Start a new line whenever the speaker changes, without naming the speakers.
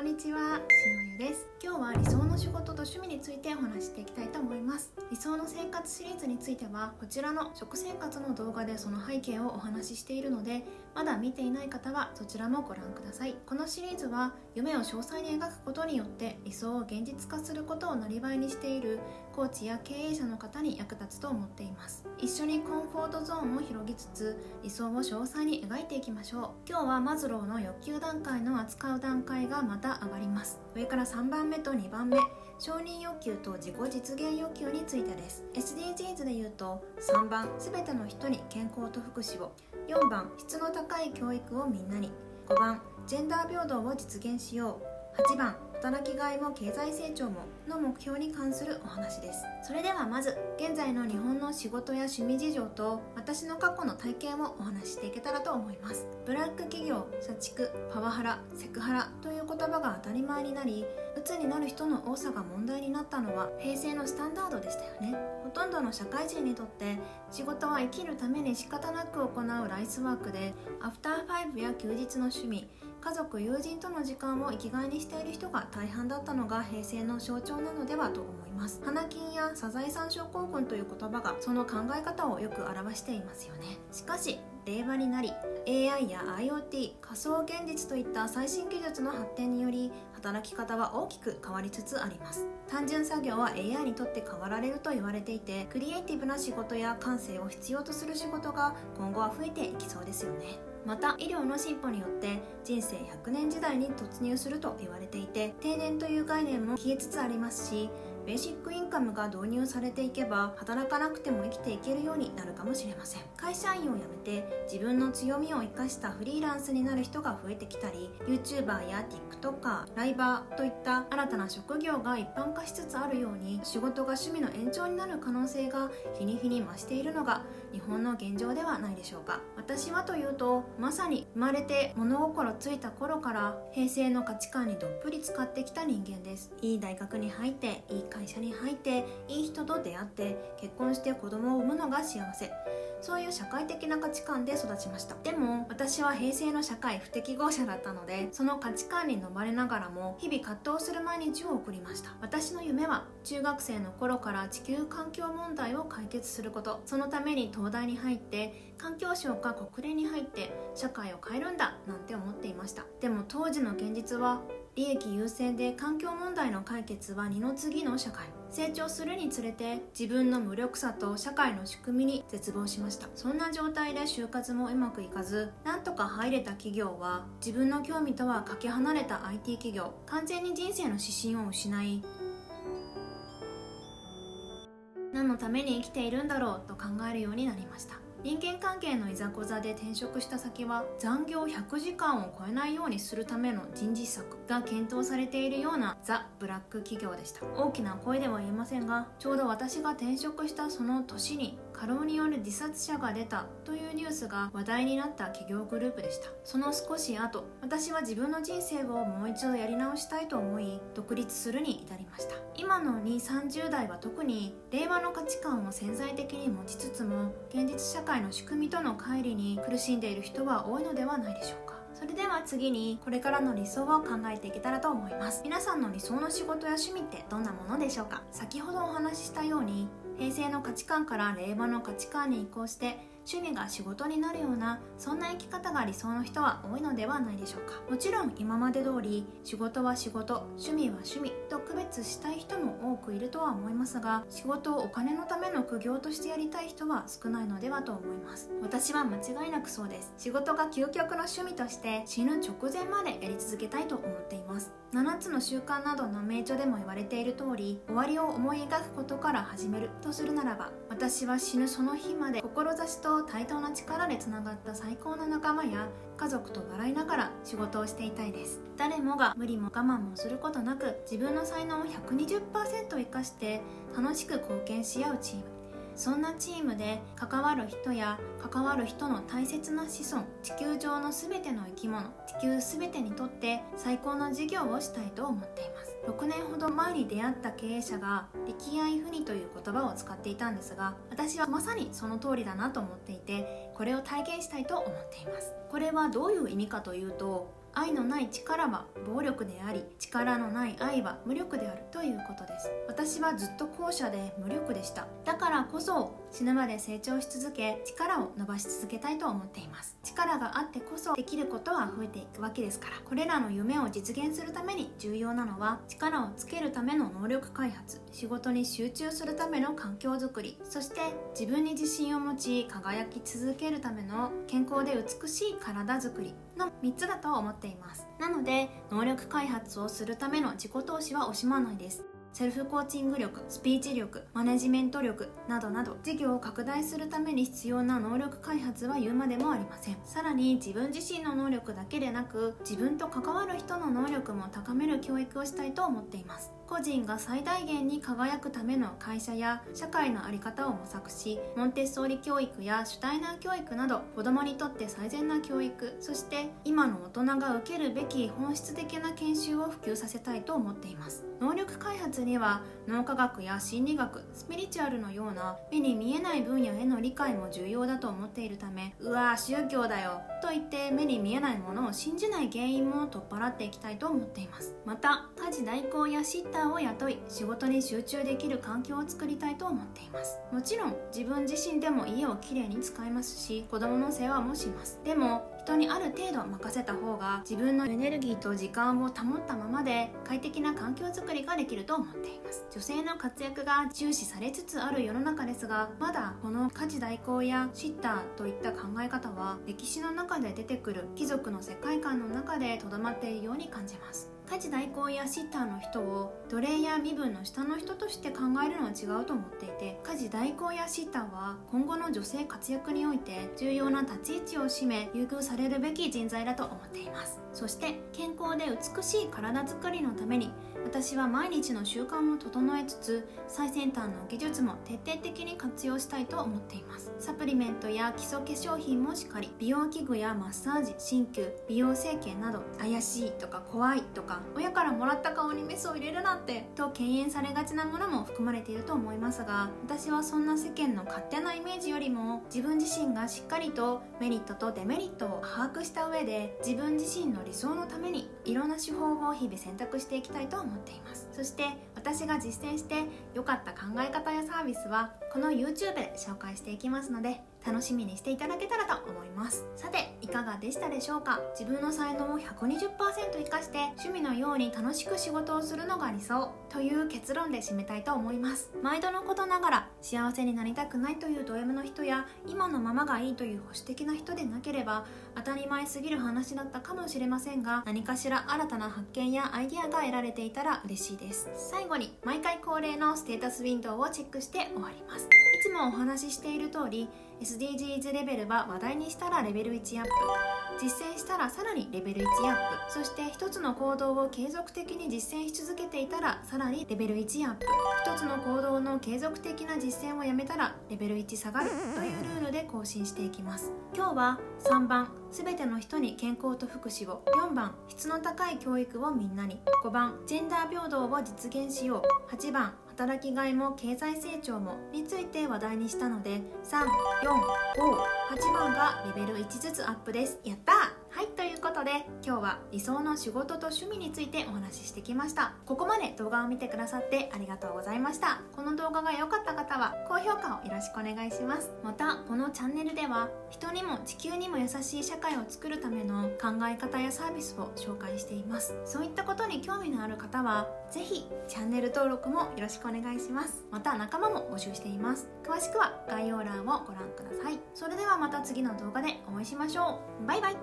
んにちは、しんまゆです。今日は理想の仕事と趣味についてお話していきたいと思います。理想の生活シリーズについてはこちらの食生活の動画でその背景をお話ししているので、まだ見ていない方はそちらもご覧ください。このシリーズは夢を詳細に描くことによって理想を現実化することをなりわいにしているコーチや経営者の方に役立つと思っています。一緒にコンフォートゾーンを広げつつ理想を詳細に描いていきましょう。今日はマズローの欲求段階の扱う段階がまた上がります。上から3番目と2番目、承認欲求と自己実現欲求についてです。 SDGs で言うと3番、すべての人に健康と福祉を、4番、質の高い教育をみんなに、5番、ジェンダー平等を実現しよう、8番、働きがいも経済成長もの目標に関するお話です。それではまず現在の日本の仕事や趣味事情と私の過去の体験をお話ししていけたらと思います。ブラック企業、社畜、パワハラ、セクハラという言葉が当たり前になり、鬱になる人の多さが問題になったのは平成のスタンダードでしたよね。ほとんどの社会人にとって仕事は生きるために仕方なく行うライスワークで、アフターファイブや休日の趣味、家族友人との時間を生きがいにしている人が大半だったのが平成の象徴なのではと思います。花金やサザエさん症候群という言葉がその考え方をよく表していますよね。しかし令和になり AI や IoT、 仮想現実といった最新技術の発展により働き方は大きく変わりつつあります。単純作業は AI にとって変わられると言われていて、クリエイティブな仕事や感性を必要とする仕事が今後は増えていきそうですよね。また医療の進歩によって人生100年時代に突入すると言われていて、定年という概念も消えつつありますし、ベーシックインカムが導入されていけば働かなくても生きていけるようになるかもしれません。会社員を辞めて自分の強みを生かしたフリーランスになる人が増えてきたり、 YouTuber や TikToker、 ライバーといった新たな職業が一般化しつつあるように、仕事が趣味の延長になる可能性が日に日に増しているのが日本の現状ではないでしょうか。私はというと、まさに生まれて物心ついた頃から平成の価値観にどっぷり使ってきた人間です。いい大学に入って、いい会社に入って、いい人と出会って結婚して子供を産むのが幸せ、そういう社会的な価値観で育ちました。でも私は平成の社会不適合者だったので、その価値観に飲まれながらも日々葛藤する毎日を送りました。私の夢は中学生の頃から地球環境問題を解決すること。そのために東大に入って環境省か国連に入って社会を変えるんだなんて思っていました。でも当時の現実は利益優先で環境問題の解決は二の次の社会。成長するにつれて自分の無力さと社会の仕組みに絶望しました。そんな状態で就活もうまくいかず、なんとか入れた企業は自分の興味とはかけ離れた IT 企業、完全に人生の指針を失い、何のために生きているんだろうと考えるようになりました。人間関係のいざこざで転職した先は、残業100時間を超えないようにするための人事策が検討されているようなザ・ブラック企業でした。大きな声では言えませんが、ちょうど私が転職したその年に過労による自殺者が出たというニュースが話題になった企業グループでした。その少し後、私は自分の人生をもう一度やり直したいと思い、独立するに至りました。今の2、30代は特に令和の価値観を潜在的に持ちつつも、現実社会の仕組みとの乖離に苦しんでいる人は多いのではないでしょうか。それでは次にこれからの理想を考えていけたらと思います。皆さんの理想の仕事や趣味ってどんなものでしょうか。先ほどお話ししたように、平成の価値観から令和の価値観に移行して趣味が仕事になるような、そんな生き方が理想の人は多いのではないでしょうか。もちろん今まで通り仕事は仕事、趣味は趣味と区別したい人も多くいるとは思いますが、仕事をお金のための苦行としてやりたい人は少ないのではと思います。私は間違いなくそうです。仕事が究極の趣味として死ぬ直前までやり続けたいと思っています。7つの習慣などの名著でも言われている通り、終わりを思い描くことから始めるとするならば、私は死ぬその日まで志と対等な力でつながった最高の仲間や家族と笑いながら仕事をしていたいです。誰もが無理も我慢もすることなく、自分の才能を 120% 生かして楽しく貢献し合うチーム。そんなチームで関わる人や関わる人の大切な子孫、地球上の全ての生き物、地球全てにとって最高の事業をしたいと思っています。6年ほど前に出会った経営者が力愛不二という言葉を使っていたんですが、私はまさにその通りだなと思っていて、これを体現したいと思っています。これはどういう意味かというと、愛のない力は暴力であり、力のない愛は無力であるということです。私はずっと後者で無力でした。だからこそ死ぬまで成長し続け、力を伸ばし続けたいと思っています。力があってこそできることは増えていくわけですから、これらの夢を実現するために重要なのは、力をつけるための能力開発、仕事に集中するための環境づくり、そして自分に自信を持ち輝き続けるための健康で美しい体づくりの3つだと思っています。なので能力開発をするための自己投資は惜しまないです。セルフコーチング力、スピーチ力、マネジメント力などなど、事業を拡大するために必要な能力開発は言うまでもありません。さらに自分自身の能力だけでなく、自分と関わる人の能力も高める教育をしたいと思っています。個人が最大限に輝くための会社や社会の在り方を模索し、モンテッソーリ教育やシュタイナー教育など、子どもにとって最善な教育、そして今の大人が受けるべき本質的な研修を普及させたいと思っています。能力開発には脳科学や心理学、スピリチュアルのような目に見えない分野への理解も重要だと思っているため、うわー宗教だよと言って目に見えないものを信じない原因も取っ払っていきたいと思っています。また家事代行やシッターを雇い、仕事に集中できる環境を作りたいと思っています。もちろん自分自身でも家をきれいに使いますし、子供の世話もします。でも人にある程度任せた方が自分のエネルギーと時間を保ったままで快適な環境づくりができると思っています。女性の活躍が重視されつつある世の中ですが、まだこの家事代行やシッターといった考え方は歴史の中で出てくる貴族の世界観の中でとどまっているように感じます。家事代行やシッターの人を奴隷や身分の下の人として考えるのは違うと思っていて、家事代行やシッターは今後の女性活躍において重要な立ち位置を占め、優遇されるべき人材だと思っています。そして健康で美しい体づくりのために、私は毎日の習慣を整えつつ、最先端の技術も徹底的に活用したいと思っています。サプリメントや基礎化粧品もしかり、美容器具やマッサージ、鍼灸、美容整形など、怪しいとか怖いとか、親からもらった顔にメスを入れるなんてと敬遠されがちなものも含まれていると思いますが、私はそんな世間の勝手なイメージよりも、自分自身がしっかりとメリットとデメリットを把握した上で、自分自身の理想のためにいろんな手法を日々選択していきたいと思っています。そして私が実践して良かった考え方やサービスはこの YouTube で紹介していきますので、楽しみにしていただけたらと思います。さていかがでしたでしょうか。自分の才能を 120% 生かして趣味のように楽しく仕事をするのが理想という結論で締めたいと思います。毎度のことながら幸せになりたくないというド M の人や、今のままがいいという保守的な人でなければ当たり前すぎる話だったかもしれませんが、何かしら新たな発見やアイデアが得られていたら嬉しいです。最後に毎回恒例のステータスウィンドウをチェックして終わります。いつもお話ししている通り、SDGs レベルは話題にしたらレベル1アップ、実践したらさらにレベル1アップ、そして一つの行動を継続的に実践し続けていたらさらにレベル1アップ、一つの行動の継続的な実践をやめたらレベル1下がるというルールで更新していきます。今日は3番、すべての人に健康と福祉を、4番、質の高い教育をみんなに、5番、ジェンダー平等を実現しよう、8番、働きがいも経済成長もについて話題にしたので、3、4、5、8番がレベル1ずつアップです。やったー。はい、ということで今日は理想の仕事と趣味についてお話ししてきました。ここまで動画を見てくださってありがとうございました。この動画が良かった方は高評価をよろしくお願いします。またこのチャンネルでは人にも地球にも優しい社会を作るための考え方やサービスを紹介しています。そういったことに興味のある方はぜひチャンネル登録もよろしくお願いします。また仲間も募集しています。詳しくは概要欄をご覧ください。それではまた次の動画でお会いしましょう。バイバイ。